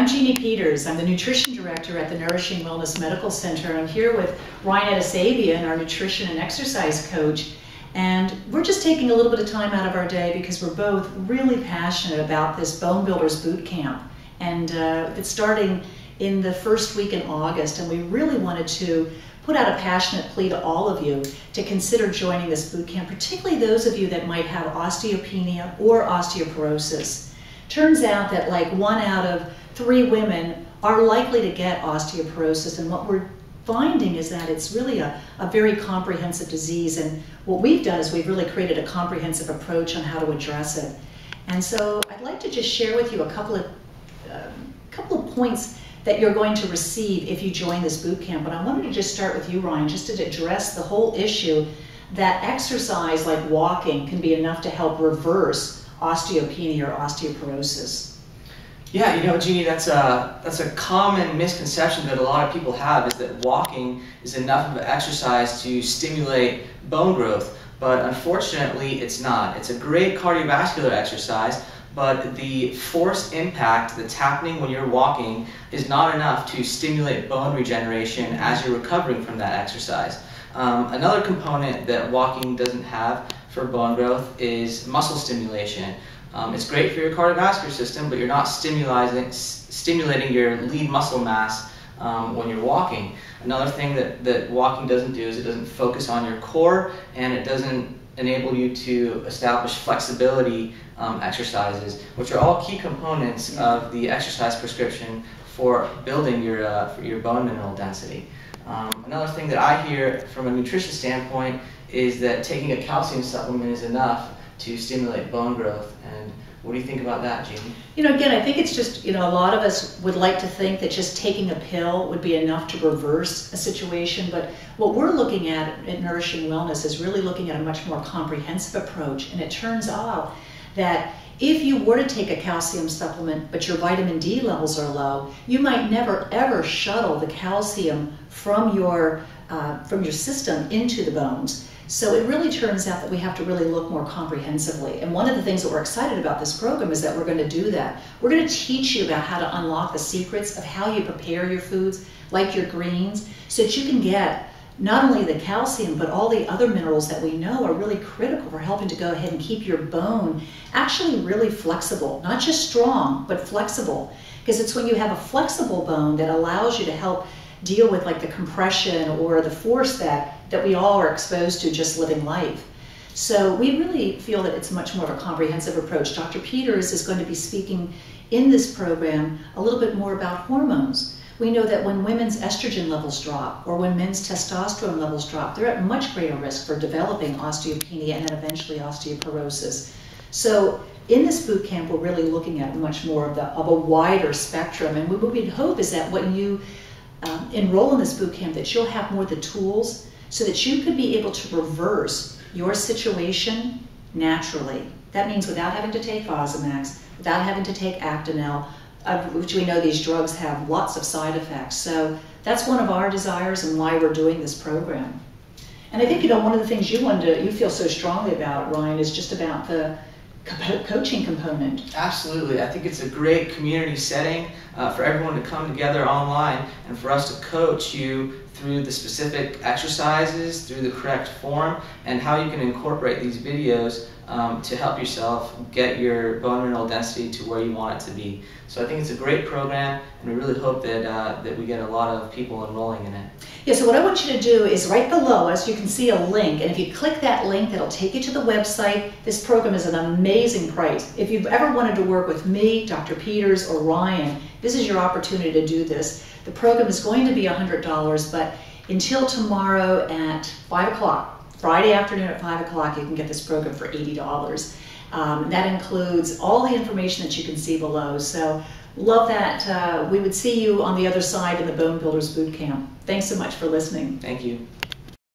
I'm Jeannie Peters. I'm the Nutrition Director at the Nourishing Wellness Medical Center. I'm here with Ryan Adasabian, our Nutrition and Exercise Coach. And we're just taking a little bit of time out of our day because we're both really passionate about this Bone Builders Bootcamp. And it's starting in the first week in August, and we really wanted to put out a passionate plea to all of you to consider joining this bootcamp, particularly those of you that might have osteopenia or osteoporosis. Turns out that like 1 out of 3 women are likely to get osteoporosis, and what we're finding is that it's really a very comprehensive disease, and what we've done is we've really created a comprehensive approach on how to address it. And so I'd like to just share with you a couple of points that you're going to receive if you join this boot camp. But I wanted to just start with you, Ryan, just to address the whole issue that exercise like walking can be enough to help reverse osteopenia or osteoporosis. Yeah, you know, Jeannie, that's a common misconception that a lot of people have, is that walking is enough of an exercise to stimulate bone growth. But unfortunately, it's not. It's a great cardiovascular exercise, but the force impact that's happening when you're walking is not enough to stimulate bone regeneration as you're recovering from that exercise. Another component that walking doesn't have for bone growth is muscle stimulation. It's great for your cardiovascular system, but you're not stimulating your lead muscle mass when you're walking. Another thing that walking doesn't do is it doesn't focus on your core, and it doesn't enable you to establish flexibility exercises, which are all key components of the exercise prescription for building your bone mineral density. Another thing that I hear from a nutrition standpoint is that taking a calcium supplement is enough to stimulate bone growth. And what do you think about that, Jeannie? You know, again, I think it's just, a lot of us would like to think that just taking a pill would be enough to reverse a situation, but what we're looking at Nourishing Wellness is really looking at a much more comprehensive approach. And it turns out that if you were to take a calcium supplement but your vitamin D levels are low, you might never ever shuttle the calcium from your system into the bones. So it really turns out that we have to really look more comprehensively. And one of the things that we're excited about this program is that we're going to do that. We're going to teach you about how to unlock the secrets of how you prepare your foods, like your greens, so that you can get not only the calcium, but all the other minerals that we know are really critical for helping to go ahead and keep your bone actually really flexible. Not just strong, but flexible. Because it's when you have a flexible bone that allows you to help deal with like the compression or the force that we all are exposed to just living life. So we really feel that it's much more of a comprehensive approach. Dr. Peters is going to be speaking in this program a little bit more about hormones. We know that when women's estrogen levels drop or when men's testosterone levels drop, they're at much greater risk for developing osteopenia and then eventually osteoporosis. So in this boot camp, we're really looking at much more of a wider spectrum. And what we'd hope is that when you enroll in this boot camp, that you'll have more of the tools so that you could be able to reverse your situation naturally. That means without having to take Fosamax, without having to take Actonel, which we know these drugs have lots of side effects. So that's one of our desires and why we're doing this program. And I think, one of the things you feel so strongly about, Ryan, is just about the coaching component. Absolutely. I think it's a great community setting for everyone to come together online and for us to coach you through the specific exercises, through the correct form, and how you can incorporate these videos to help yourself get your bone mineral density to where you want it to be. So I think it's a great program, and we really hope that we get a lot of people enrolling in it. Yeah, so what I want you to do is right below us, you can see a link, and if you click that link, that'll take you to the website. This program is an amazing price. If you've ever wanted to work with me, Dr. Peters, or Ryan, this is your opportunity to do this. The program is going to be $100, but until tomorrow at 5 o'clock, Friday afternoon at 5 o'clock, you can get this program for $80. That includes all the information that you can see below. So love that. We would see you on the other side in the Bone Builders Bootcamp. Thanks so much for listening. Thank you.